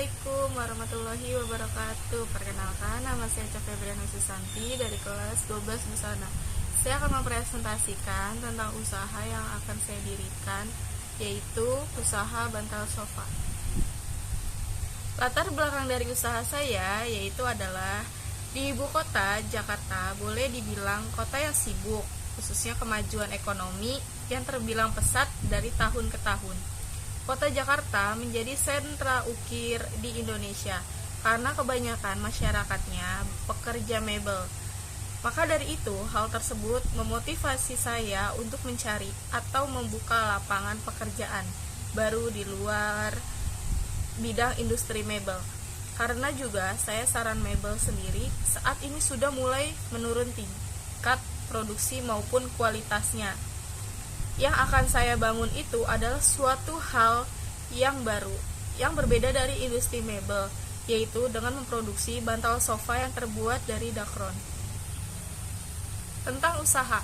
Assalamualaikum warahmatullahi wabarakatuh. Perkenalkan, nama saya Febriana Susanti dari kelas 12 Busana. Saya akan mempresentasikan tentang usaha yang akan saya dirikan, yaitu usaha bantal sofa. Latar belakang dari usaha saya yaitu adalah di ibu kota Jakarta, boleh dibilang kota yang sibuk, khususnya kemajuan ekonomi yang terbilang pesat dari tahun ke tahun. Kota Jakarta menjadi sentra ukir di Indonesia karena kebanyakan masyarakatnya pekerja mebel. Maka dari itu, hal tersebut memotivasi saya untuk mencari atau membuka lapangan pekerjaan baru di luar bidang industri mebel. Karena juga saya saran mebel sendiri saat ini sudah mulai menurun tingkat produksi maupun kualitasnya. Yang akan saya bangun itu adalah suatu hal yang baru, yang berbeda dari industri mebel, yaitu dengan memproduksi bantal sofa yang terbuat dari dakron. Tentang usaha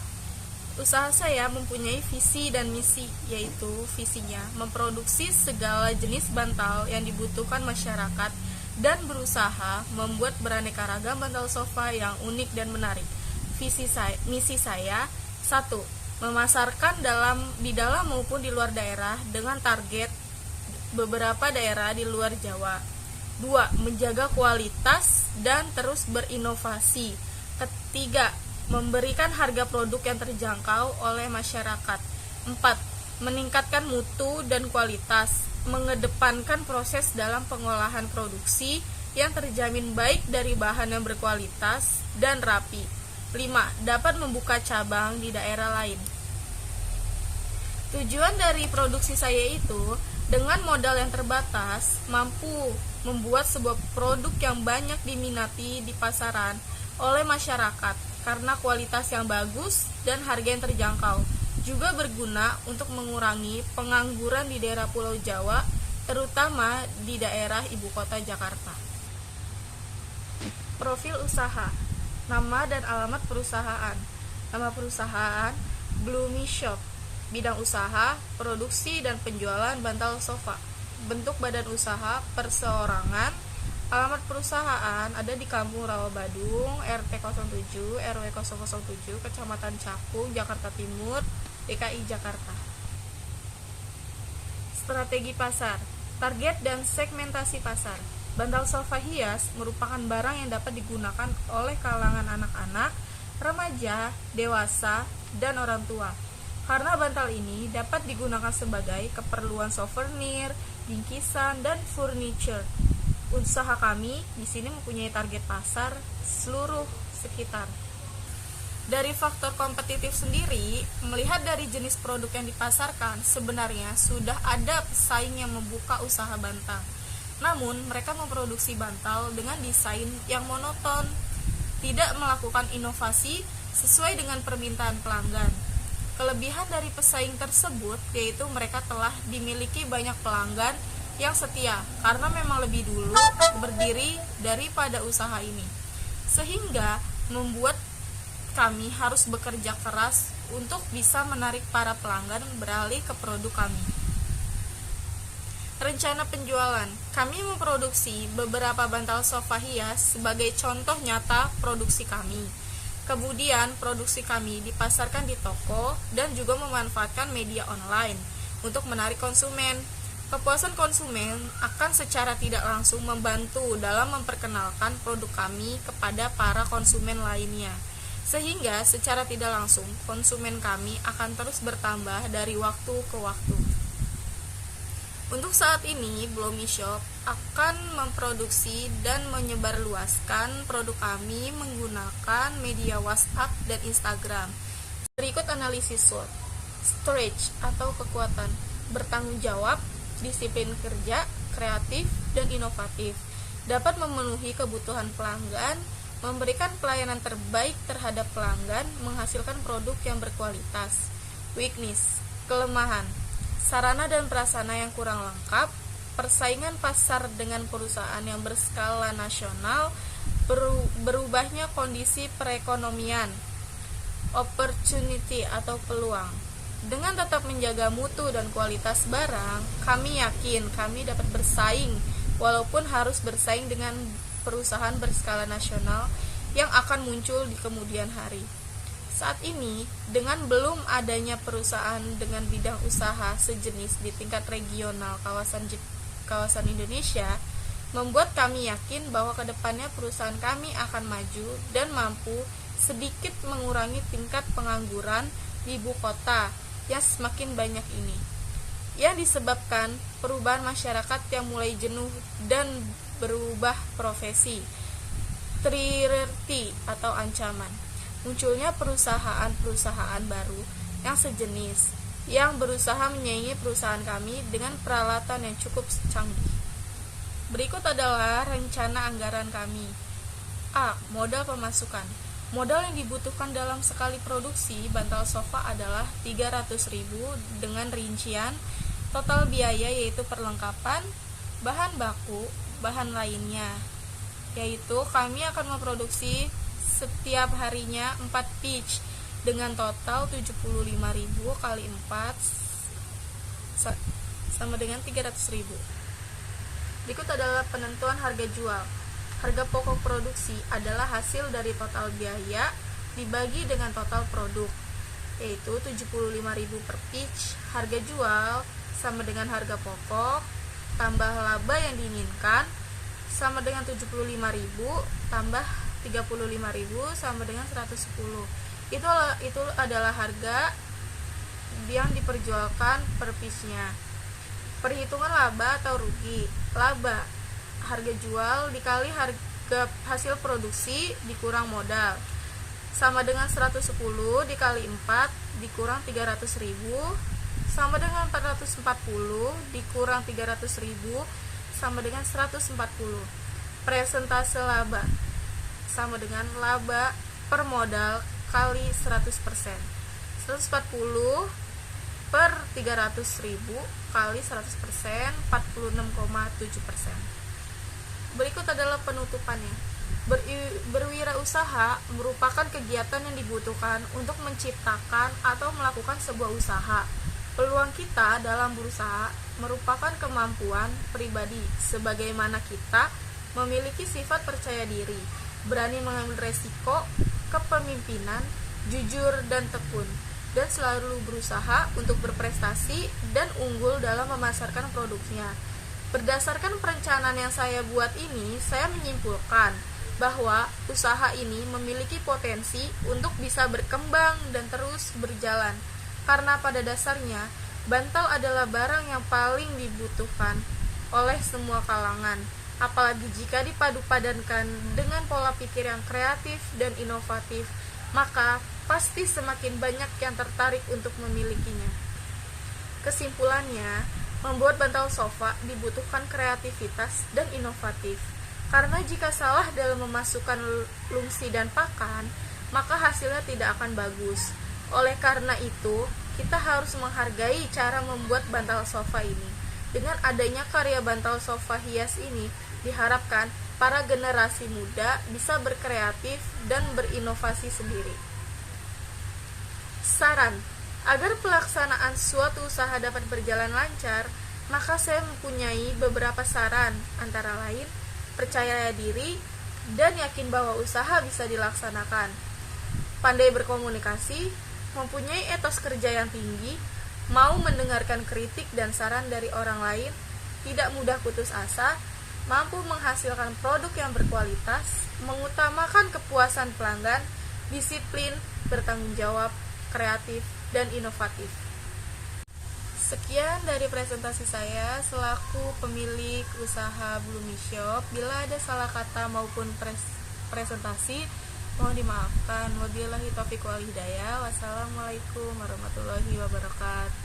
saya mempunyai visi dan misi, yaitu visinya memproduksi segala jenis bantal yang dibutuhkan masyarakat dan berusaha membuat beraneka ragam bantal sofa yang unik dan menarik. Misi saya 1. Memasarkan di dalam maupun di luar daerah dengan target beberapa daerah di luar Jawa. 2. Menjaga kualitas dan terus berinovasi. 3. Memberikan harga produk yang terjangkau oleh masyarakat. 4. Meningkatkan mutu dan kualitas, mengedepankan proses dalam pengolahan produksi yang terjamin baik dari bahan yang berkualitas dan rapi. 5. Dapat membuka cabang di daerah lain. Tujuan dari produksi saya itu, dengan modal yang terbatas, mampu membuat sebuah produk yang banyak diminati di pasaran oleh masyarakat karena kualitas yang bagus dan harga yang terjangkau. Juga berguna untuk mengurangi pengangguran di daerah Pulau Jawa, terutama di daerah ibu kota Jakarta. Profil usaha. Nama dan alamat perusahaan. Nama perusahaan Bloomy Shop. Bidang usaha, produksi dan penjualan bantal sofa. Bentuk badan usaha perseorangan. Alamat perusahaan ada di Kampung Rawabadung, RT 07, RW 007, Kecamatan Cakung, Jakarta Timur, DKI Jakarta. Strategi pasar. Target dan segmentasi pasar. Bantal sofa hias merupakan barang yang dapat digunakan oleh kalangan anak-anak, remaja, dewasa, dan orang tua. Karena bantal ini dapat digunakan sebagai keperluan souvenir, bingkisan, dan furniture. Usaha kami di sini mempunyai target pasar seluruh sekitar. Dari faktor kompetitif sendiri, melihat dari jenis produk yang dipasarkan, sebenarnya sudah ada pesaing yang membuka usaha bantal. Namun, mereka memproduksi bantal dengan desain yang monoton, tidak melakukan inovasi sesuai dengan permintaan pelanggan. Kelebihan dari pesaing tersebut yaitu mereka telah dimiliki banyak pelanggan yang setia karena memang lebih dulu berdiri daripada usaha ini. Sehingga membuat kami harus bekerja keras untuk bisa menarik para pelanggan beralih ke produk kami. Rencana penjualan. Kami memproduksi beberapa bantal sofa hias sebagai contoh nyata produksi kami. Kemudian produksi kami dipasarkan di toko dan juga memanfaatkan media online untuk menarik konsumen. Kepuasan konsumen akan secara tidak langsung membantu dalam memperkenalkan produk kami kepada para konsumen lainnya. Sehingga secara tidak langsung konsumen kami akan terus bertambah dari waktu ke waktu. Untuk saat ini, Bloomy Shop akan memproduksi dan menyebarluaskan produk kami menggunakan media WhatsApp dan Instagram. Berikut analisis SWOT. Stretch atau kekuatan, bertanggung jawab, disiplin kerja, kreatif, dan inovatif. Dapat memenuhi kebutuhan pelanggan, memberikan pelayanan terbaik terhadap pelanggan, menghasilkan produk yang berkualitas. Weakness, kelemahan, sarana dan prasarana yang kurang lengkap, persaingan pasar dengan perusahaan yang berskala nasional, berubahnya kondisi perekonomian, opportunity atau peluang. Dengan tetap menjaga mutu dan kualitas barang, kami yakin kami dapat bersaing walaupun harus bersaing dengan perusahaan berskala nasional yang akan muncul di kemudian hari. Saat ini, dengan belum adanya perusahaan dengan bidang usaha sejenis di tingkat regional kawasan Indonesia, membuat kami yakin bahwa kedepannya perusahaan kami akan maju dan mampu sedikit mengurangi tingkat pengangguran di ibu kota yang semakin banyak ini, yang disebabkan perubahan masyarakat yang mulai jenuh dan berubah profesi, trirti atau ancaman. Munculnya perusahaan-perusahaan baru yang sejenis, yang berusaha menyaingi perusahaan kami dengan peralatan yang cukup canggih. Berikut adalah rencana anggaran kami. A. Modal pemasukan. Modal yang dibutuhkan dalam sekali produksi bantal sofa adalah 300.000 dengan rincian total biaya yaitu perlengkapan, bahan baku, bahan lainnya. Yaitu kami akan memproduksi setiap harinya 4 pitch dengan total 75.000 kali 4 sama dengan 300.000. Berikut adalah penentuan harga jual. Harga pokok produksi adalah hasil dari total biaya dibagi dengan total produk, yaitu 75.000 per pitch. Harga jual sama dengan harga pokok tambah laba yang diinginkan sama dengan 75.000 tambah 35.000 sama dengan 110. Itu adalah harga yang diperjualkan per piece-nya. Perhitungan laba atau rugi. Laba, harga jual dikali harga hasil produksi dikurang modal, sama dengan 110 dikali 4 dikurang 300.000 sama dengan 440 dikurang 300.000 sama dengan 140. Presentase laba sama dengan laba per modal kali 100%. 140 per 300.000 kali 100%, 46,7%. Berikut adalah penutupannya. Berwirausaha merupakan kegiatan yang dibutuhkan untuk menciptakan atau melakukan sebuah usaha. Peluang kita dalam berusaha merupakan kemampuan pribadi, sebagaimana kita memiliki sifat percaya diri, berani mengambil resiko, kepemimpinan, jujur dan tekun, dan selalu berusaha untuk berprestasi dan unggul dalam memasarkan produknya. Berdasarkan perencanaan yang saya buat ini, saya menyimpulkan bahwa usaha ini memiliki potensi untuk bisa berkembang dan terus berjalan, karena pada dasarnya bantal adalah barang yang paling dibutuhkan oleh semua kalangan. Apalagi jika dipadu-padankan dengan pola pikir yang kreatif dan inovatif, maka pasti semakin banyak yang tertarik untuk memilikinya. Kesimpulannya, membuat bantal sofa dibutuhkan kreativitas dan inovatif. Karena jika salah dalam memasukkan lungsi dan pakan, maka hasilnya tidak akan bagus. Oleh karena itu, kita harus menghargai cara membuat bantal sofa ini. Dengan adanya karya bantal sofa hias ini, diharapkan para generasi muda bisa berkreatif dan berinovasi sendiri. Saran, agar pelaksanaan suatu usaha dapat berjalan lancar, maka saya mempunyai beberapa saran, antara lain, percaya diri dan yakin bahwa usaha bisa dilaksanakan. Pandai berkomunikasi, mempunyai etos kerja yang tinggi, mau mendengarkan kritik dan saran dari orang lain, tidak mudah putus asa, mampu menghasilkan produk yang berkualitas, mengutamakan kepuasan pelanggan, disiplin, bertanggung jawab, kreatif, dan inovatif. Sekian dari presentasi saya selaku pemilik usaha Bloomy Shop. Bila ada salah kata maupun presentasi, mohon dimaafkan. Wabillahi taufiq wal hidayah. Wassalamualaikum warahmatullahi wabarakatuh.